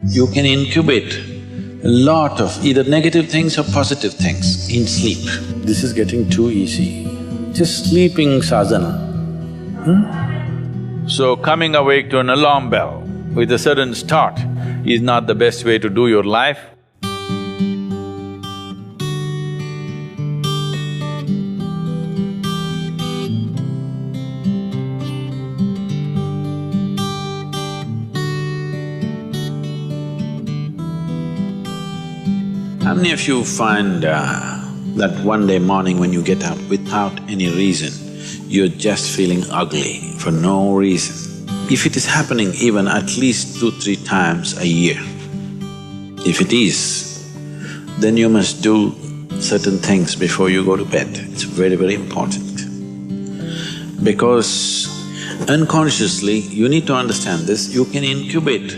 You can incubate a lot of either negative things or positive things in sleep. This is getting too easy. Just sleeping sadhana. So coming awake to an alarm bell with a sudden start is not the best way to do your life. How many of you find that one day morning when you get up without any reason, you're just feeling ugly for no reason? If it is happening even at least 2-3 times a year, if it is, then you must do certain things before you go to bed. It's very, very important. Because unconsciously, you need to understand this, you can incubate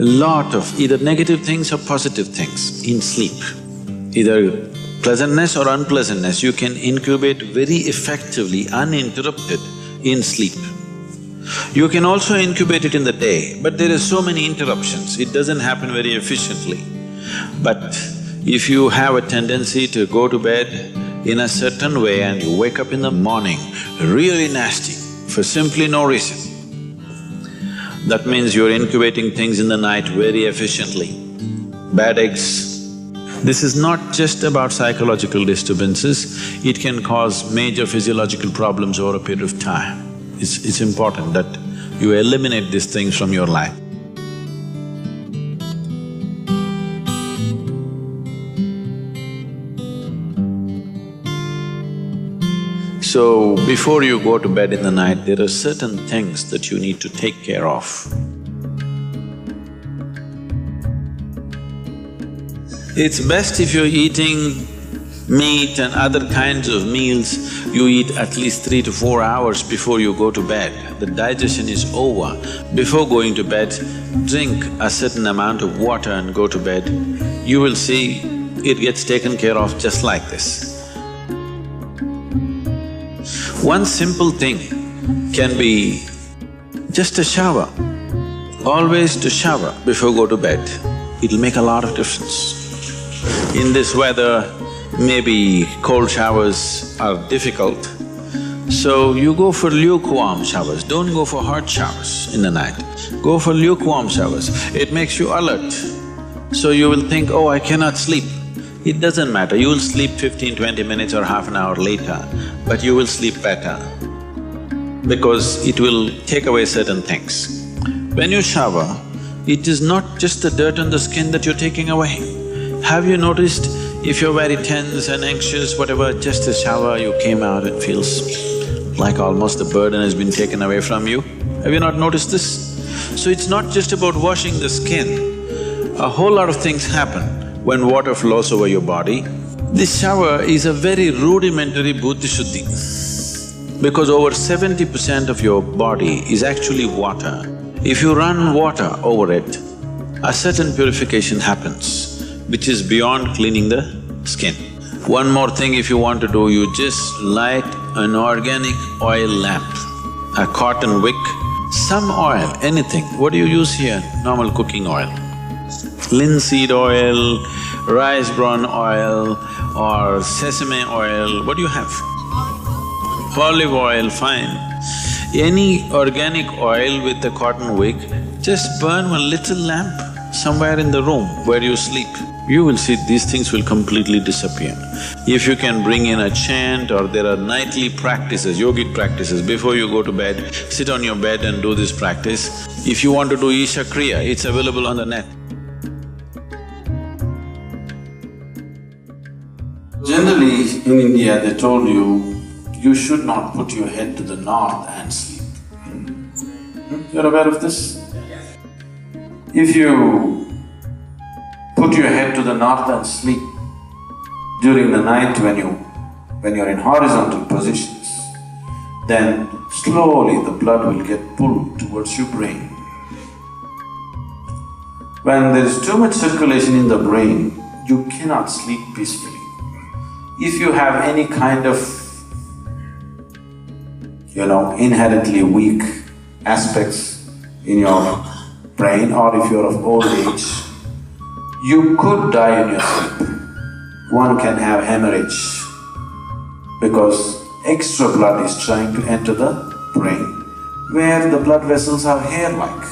a lot of either negative things or positive things in sleep. Either pleasantness or unpleasantness, you can incubate very effectively, uninterrupted in sleep. You can also incubate it in the day, but there are so many interruptions, it doesn't happen very efficiently. But if you have a tendency to go to bed in a certain way and you wake up in the morning really nasty for simply no reason, that means you're incubating things in the night very efficiently. Bad eggs. This is not just about psychological disturbances, it can cause major physiological problems over a period of time. It's important that you eliminate these things from your life. So, before you go to bed in the night, there are certain things that you need to take care of. It's best if you're eating meat and other kinds of meals, you eat at least 3 to 4 hours before you go to bed. The digestion is over. Before going to bed, drink a certain amount of water and go to bed. You will see it gets taken care of just like this. One simple thing can be just a shower. Always to shower before go to bed, it'll make a lot of difference. In this weather, maybe cold showers are difficult, so you go for lukewarm showers, don't go for hot showers in the night. Go for lukewarm showers, it makes you alert. So you will think, oh, I cannot sleep. It doesn't matter, you will sleep 15-20 minutes or half an hour later, but you will sleep better because it will take away certain things. When you shower, it is not just the dirt on the skin that you're taking away. Have you noticed if you're very tense and anxious, whatever, just a shower, you came out, it feels like almost the burden has been taken away from you? Have you not noticed this? So it's not just about washing the skin, a whole lot of things happen when water flows over your body. This shower is a very rudimentary buddhi shuddhi because over 70% of your body is actually water. If you run water over it, a certain purification happens, which is beyond cleaning the skin. One more thing if you want to do, you just light an organic oil lamp, a cotton wick, some oil, anything. What do you use here? Normal cooking oil. Linseed oil, rice bran oil or sesame oil, what do you have? Olive oil, fine. Any organic oil with a cotton wick, just burn one little lamp somewhere in the room where you sleep. You will see these things will completely disappear. If you can bring in a chant or there are nightly practices, yogic practices, before you go to bed, sit on your bed and do this practice. If you want to do Isha Kriya, it's available on the net. Generally, in India, they told you should not put your head to the north and sleep. You're aware of this? If you put your head to the north and sleep during the night when you're in horizontal positions, then slowly the blood will get pulled towards your brain. When there is too much circulation in the brain, you cannot sleep peacefully. If you have any kind of, inherently weak aspects in your brain, or if you're of old age, you could die in your sleep. One can have hemorrhage because extra blood is trying to enter the brain, where the blood vessels are hair-like.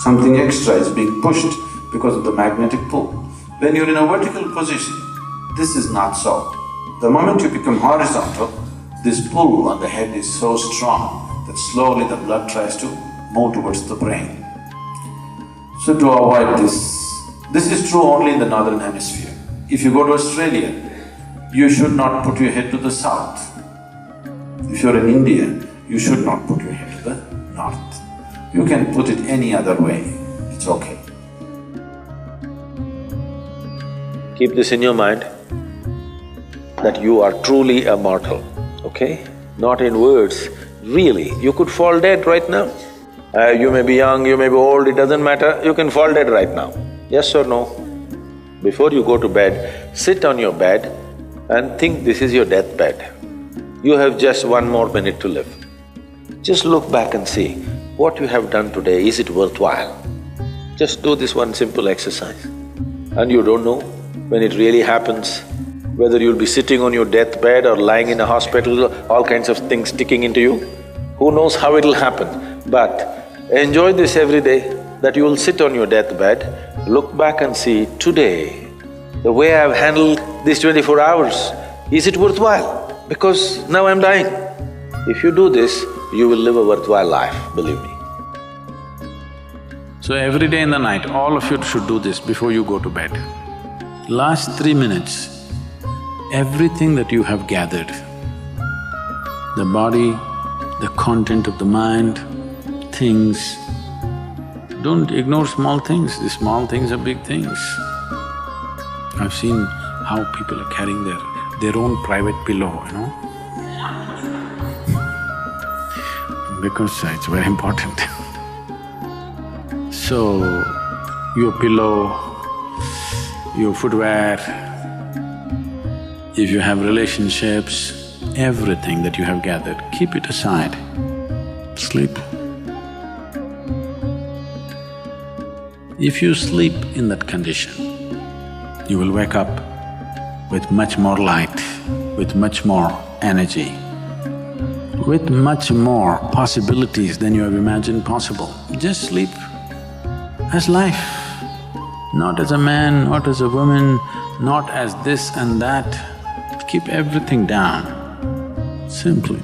Something extra is being pushed because of the magnetic pull. When you're in a vertical position, this is not so. The moment you become horizontal, this pull on the head is so strong that slowly the blood tries to move towards the brain. So to avoid this is true only in the northern hemisphere. If you go to Australia, you should not put your head to the south. If you're in India, you should not put your head to the north. You can put it any other way, it's okay. Keep this in your mind, that you are truly a mortal, okay? Not in words, really, you could fall dead right now. You may be young, you may be old, it doesn't matter, you can fall dead right now. Yes or no? Before you go to bed, sit on your bed and think this is your deathbed. You have just 1 more minute to live. Just look back and see, what you have done today, is it worthwhile? Just do this one simple exercise. And you don't know when it really happens, whether you'll be sitting on your deathbed or lying in a hospital, all kinds of things sticking into you. Who knows how it'll happen? But enjoy this every day, that you will sit on your deathbed, look back and see, today, the way I've handled these 24 hours, is it worthwhile? Because now I'm dying. If you do this, you will live a worthwhile life, believe me. So every day in the night, all of you should do this before you go to bed. Last 3 minutes, everything that you have gathered, the body, the content of the mind, things, don't ignore small things, these small things are big things. I've seen how people are carrying their own private pillow, you know, because it's very important. So, your pillow, your footwear, if you have relationships, everything that you have gathered, keep it aside, sleep. If you sleep in that condition, you will wake up with much more light, with much more energy, with much more possibilities than you have imagined possible. Just sleep as life, not as a man, not as a woman, not as this and that. Keep everything down, simply.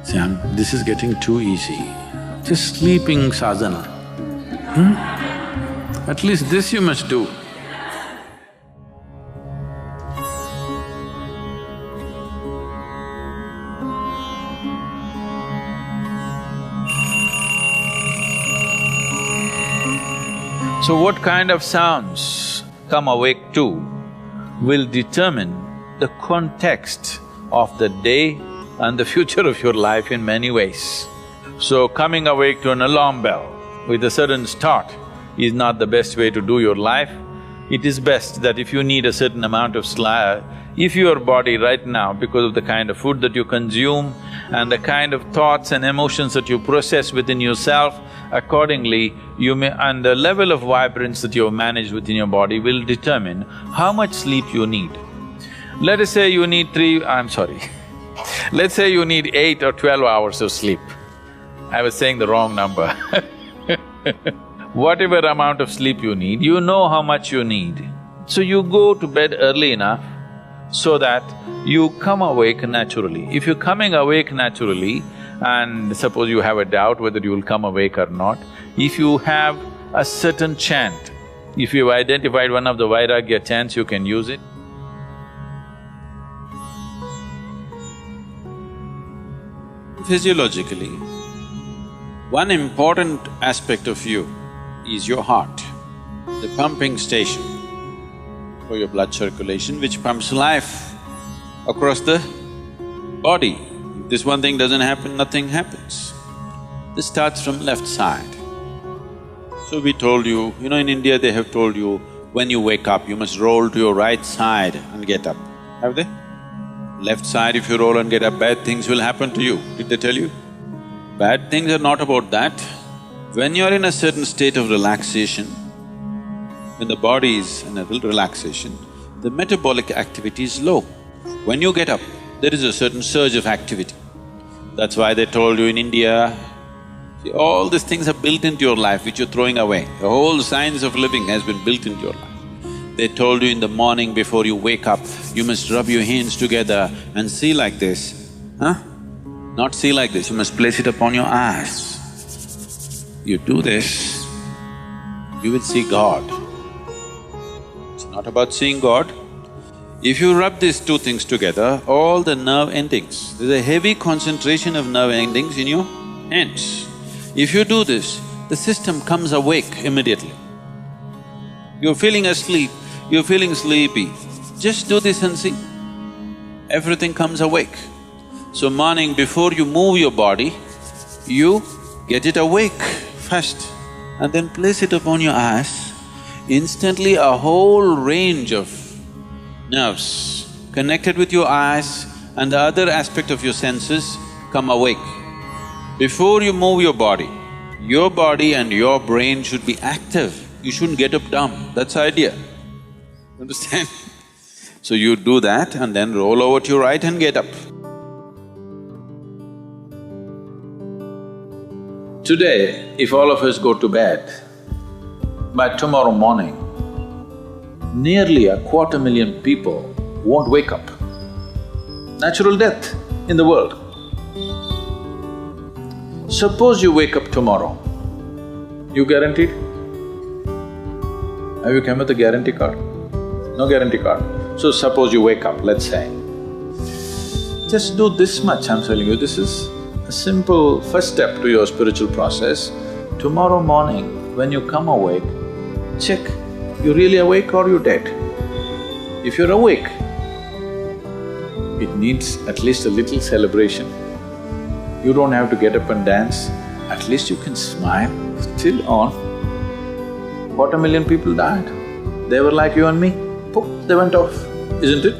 See, this is getting too easy. Just sleeping sadhana. At least this you must do. So what kind of sounds come awake to will determine the context of the day and the future of your life in many ways. So coming awake to an alarm bell with a sudden start is not the best way to do your life. It is best that if you need a certain amount of sleep, if your body right now, because of the kind of food that you consume and the kind of thoughts and emotions that you process within yourself, accordingly you may… and the level of vibrance that you have managed within your body will determine how much sleep you need. Let us say you need let's say you need 8 or 12 hours of sleep. I was saying the wrong number Whatever amount of sleep you need, you know how much you need. So you go to bed early enough so that you come awake naturally. If you're coming awake naturally, and suppose you have a doubt whether you will come awake or not, if you have a certain chant, if you've identified one of the Vairagya chants, you can use it. Physiologically, one important aspect of you is your heart, the pumping station for your blood circulation, which pumps life across the body. If this one thing doesn't happen, nothing happens. This starts from left side. So we told you, in India they have told you, when you wake up, you must roll to your right side and get up. Have they? Left side, if you roll and get up, bad things will happen to you. Did they tell you? Bad things are not about that. When you're in a certain state of relaxation, when the body is in a relaxation, the metabolic activity is low. When you get up, there is a certain surge of activity. That's why they told you in India, see, all these things are built into your life which you're throwing away. The whole science of living has been built into your life. They told you in the morning before you wake up, you must rub your hands together and see like this, huh? Not see like this, you must place it upon your eyes. You do this, you will see God. It's not about seeing God. If you rub these two things together, all the nerve endings, there's a heavy concentration of nerve endings in your hands. If you do this, the system comes awake immediately. You're feeling asleep, you're feeling sleepy, just do this and see. Everything comes awake. So morning before you move your body, you get it awake first and then place it upon your eyes. Instantly a whole range of nerves connected with your eyes and the other aspect of your senses come awake. Before you move your body and your brain should be active. You shouldn't get up dumb, that's the idea. Understand? So you do that and then roll over to your right and get up. Today, if all of us go to bed, by tomorrow morning, nearly 250,000 people won't wake up. Natural death in the world. Suppose you wake up tomorrow, you guaranteed? Have you come with a guarantee card? No guarantee card. So suppose you wake up, let's say. Just do this much, I'm telling you, this is a simple first step to your spiritual process. Tomorrow morning, when you come awake, check, you really awake or you dead? If you're awake, it needs at least a little celebration. You don't have to get up and dance, at least you can smile, still on. 250,000 people died. They were like you and me, poof, they went off, isn't it?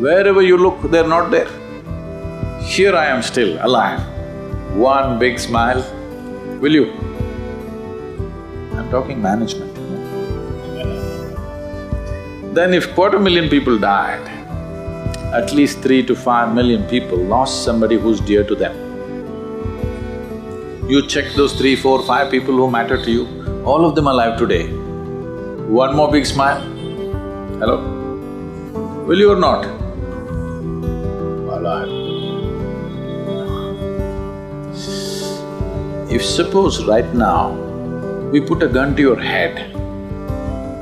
Wherever you look, they're not there. Here I am still, alive. One big smile, will you? I'm talking management, you know? Then if 250,000 people died, at least 3 to 5 million people lost somebody who's dear to them. You check those 3, 4, 5 people who matter to you, all of them alive today. One more big smile, hello? Will you or not? Alive. If suppose right now, we put a gun to your head,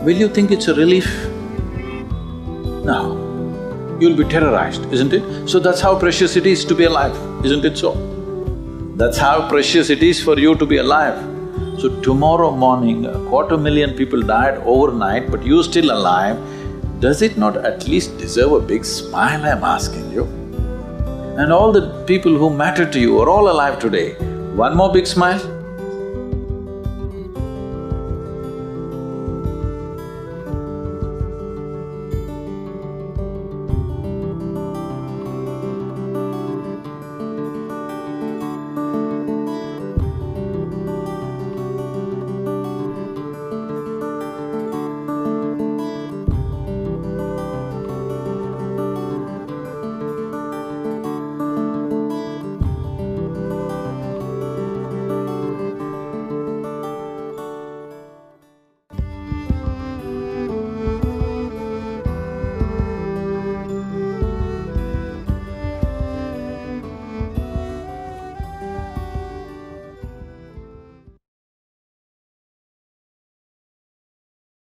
will you think it's a relief? No. You'll be terrorized, isn't it? So that's how precious it is to be alive, isn't it so? That's how precious it is for you to be alive. So tomorrow morning, 250,000 people died overnight, but you're still alive. Does it not at least deserve a big smile, I'm asking you? And all the people who matter to you are all alive today. One more big smile?